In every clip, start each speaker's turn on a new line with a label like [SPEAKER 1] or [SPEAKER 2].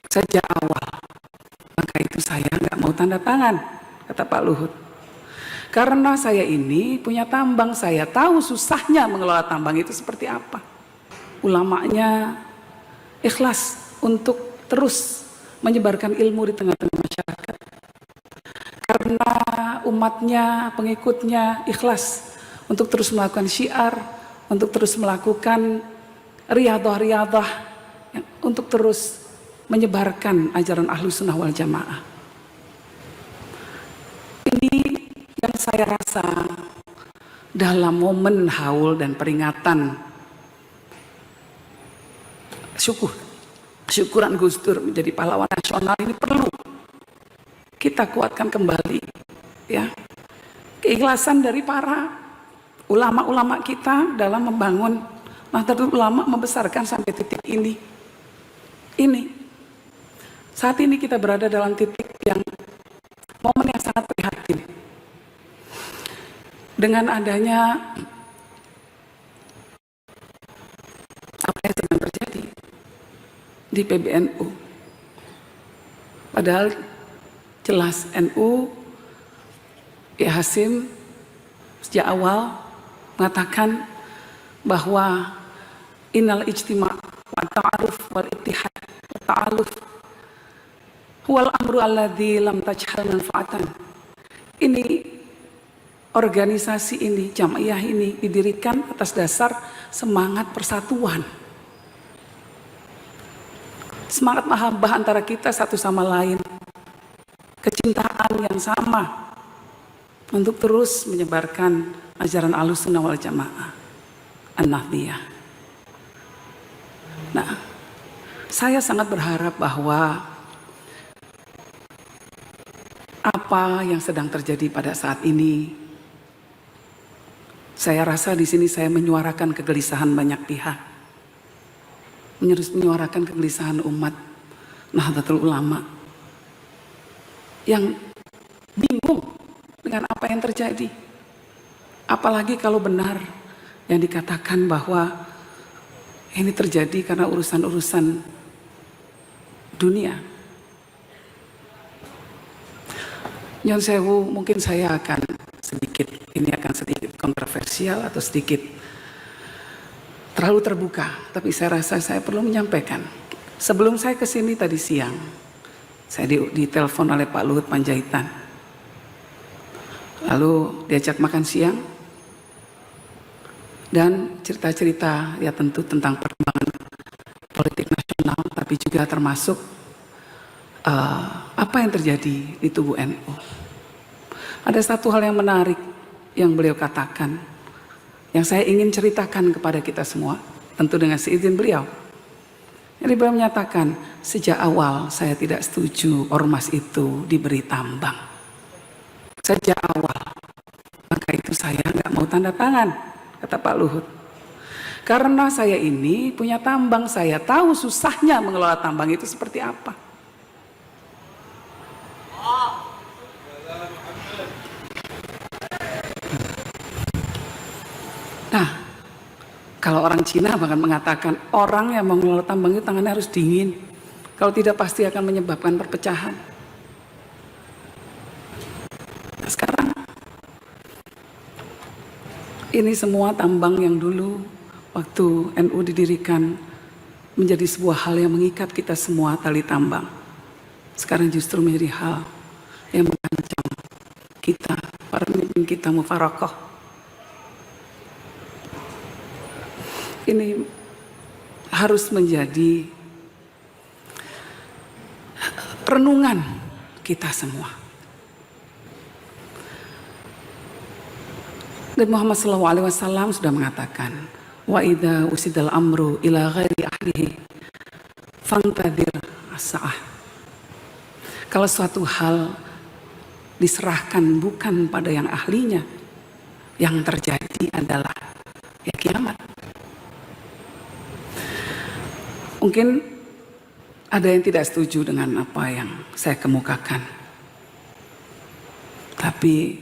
[SPEAKER 1] sejak awal. Maka itu saya nggak mau tanda tangan, kata Pak Luhut. Karena saya ini punya tambang, saya tahu susahnya mengelola tambang itu seperti apa. Ulamanya ikhlas untuk terus menyebarkan ilmu di tengah-tengah masyarakat. Karena umatnya, pengikutnya ikhlas untuk terus melakukan syiar, untuk terus melakukan riyadhah-riyadhah, untuk terus menyebarkan ajaran Ahlus Sunnah wal Jamaah. Ini yang saya rasa dalam momen haul dan peringatan syukuran Gus Dur menjadi pahlawan nasional ini perlu kita kuatkan kembali, ya, keikhlasan dari para ulama-ulama kita dalam membangun Nahdlatul Ulama, membesarkan sampai titik ini. Saat ini kita berada dalam titik yang momen yang sangat prihatin. Dengan adanya apa yang sedang terjadi di PBNU. Padahal jelas NU, Ya Hasim sejak awal mengatakan bahwa innal ijtima' wa ta'aruf wal ittihad wa ta'aluf huwal amru alladzi lam tajhal manfaatan. Ini organisasi ini, jamaiyah ini didirikan atas dasar semangat persatuan. Semangat mahabbah antara kita satu sama lain. Kecintaan yang sama untuk terus menyebarkan ajaran Ahlus Sunnah wal Jamaah, An-Nahdliyah. Nah, saya sangat berharap bahwa apa yang sedang terjadi pada saat ini, saya rasa di sini saya menyuarakan kegelisahan banyak pihak, menyuarakan kegelisahan umat Nahdlatul Ulama yang bingung dengan apa yang terjadi. Apalagi kalau benar yang dikatakan bahwa ini terjadi karena urusan-urusan dunia. Nyon sewu, mungkin saya akan sedikit kontroversial atau sedikit terlalu terbuka, tapi saya rasa saya perlu menyampaikan. Sebelum saya kesini tadi siang, saya ditelepon oleh Pak Luhut Panjaitan. Lalu diajak makan siang dan cerita-cerita ya tentu tentang perkembangan politik nasional, tapi juga termasuk apa yang terjadi di tubuh NU. Ada satu hal yang menarik yang beliau katakan, yang saya ingin ceritakan kepada kita semua, tentu dengan seizin beliau. Jadi beliau menyatakan, sejak awal saya tidak setuju ormas itu diberi tambang. Sejak awal, maka itu saya nggak mau tanda tangan, kata Pak Luhut. Karena saya ini punya tambang, saya tahu susahnya mengelola tambang itu seperti apa. Nah, kalau orang Cina bahkan mengatakan orang yang mengelola tambang itu tangannya harus dingin. Kalau tidak pasti akan menyebabkan perpecahan. Nah, sekarang ini semua tambang yang dulu waktu NU didirikan menjadi sebuah hal yang mengikat kita semua, tali tambang. Sekarang justru menjadi hal yang mengancam kita, para pemimpin kita mufarokoh. Ini harus menjadi renungan kita semua. Dan Muhammad SAW sudah mengatakan, wa idza usidal amru ila ghairi ahlihi fantadhir as-sa'ah. Kalau suatu hal diserahkan bukan pada yang ahlinya, yang terjadi adalah ya kiamat. Mungkin ada yang tidak setuju dengan apa yang saya kemukakan. Tapi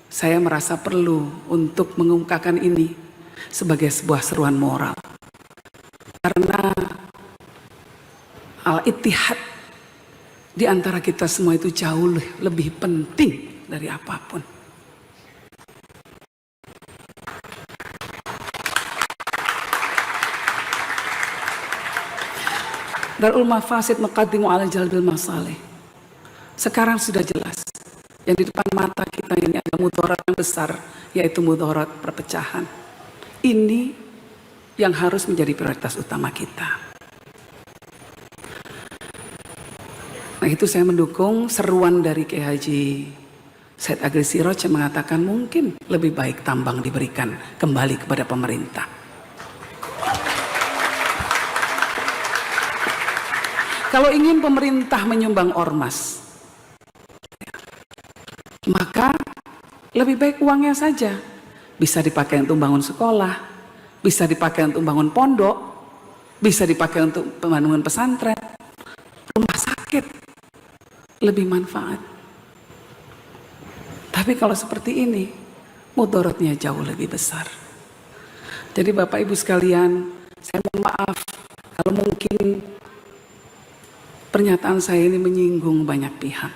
[SPEAKER 1] saya merasa perlu untuk mengungkapkan ini sebagai sebuah seruan moral. Karena al-ittihad di antara kita semua itu jauh lebih penting dari apapun. Darul mafasid muqaddimu ala jalbil masalih. Sekarang sudah jelas. Yang di depan mata kita ini ada mudarat yang besar, yaitu mudarat perpecahan. Ini yang harus menjadi prioritas utama kita. Nah, itu saya mendukung seruan dari Kiai Haji Said Agil Siraj yang mengatakan mungkin lebih baik tambang diberikan kembali kepada pemerintah. Kalau ingin pemerintah menyumbang ormas, maka lebih baik uangnya saja. Bisa dipakai untuk bangun sekolah, bisa dipakai untuk bangun pondok, bisa dipakai untuk pembangunan pesantren, rumah sakit, lebih manfaat. Tapi kalau seperti ini, mudaratnya jauh lebih besar. Jadi Bapak Ibu sekalian, saya mohon maaf kalau mungkin pernyataan saya ini menyinggung banyak pihak.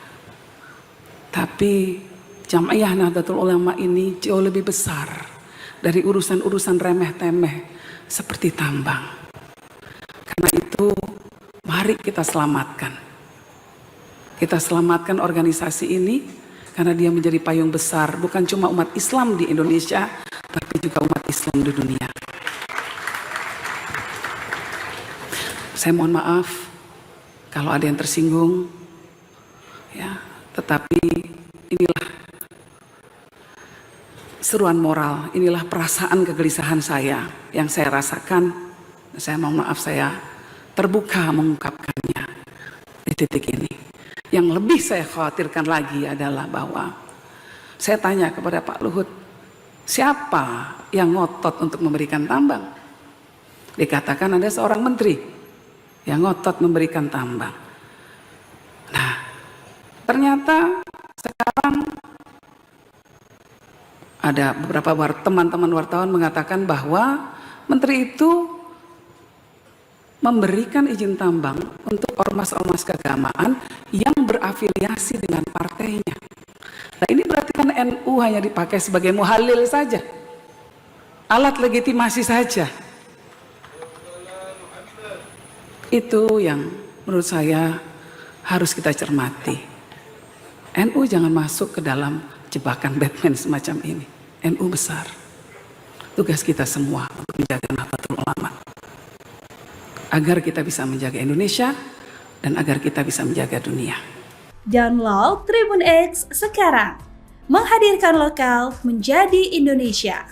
[SPEAKER 1] Tapi Jam'iyah Nahdlatul Ulama ini jauh lebih besar dari urusan-urusan remeh-temeh seperti tambang. Karena itu mari kita selamatkan. Kita selamatkan organisasi ini karena dia menjadi payung besar bukan cuma umat Islam di Indonesia, tapi juga umat Islam di dunia. Saya mohon maaf kalau ada yang tersinggung, ya, tetapi inilah seruan moral, inilah perasaan kegelisahan saya yang saya rasakan. Saya mohon maaf, saya terbuka mengungkapkannya di titik ini. Yang lebih saya khawatirkan lagi adalah bahwa saya tanya kepada Pak Luhut, siapa yang ngotot untuk memberikan tambang? Dikatakan ada seorang menteri yang ngotot memberikan tambang. Nah, ternyata sekarang ada beberapa teman-teman wartawan mengatakan bahwa menteri itu memberikan izin tambang untuk ormas-ormas keagamaan yang berafiliasi dengan partainya. Nah, ini berarti kan NU hanya dipakai sebagai muhalil saja, alat legitimasi saja. Itu yang menurut saya harus kita cermati. NU jangan masuk ke dalam jebakan Batman semacam ini. NU besar. Tugas kita semua untuk menjaga Nahdlatul Ulama. Agar kita bisa menjaga Indonesia dan agar kita bisa menjaga dunia.
[SPEAKER 2] Download Tribun X sekarang. Menghadirkan lokal menjadi Indonesia.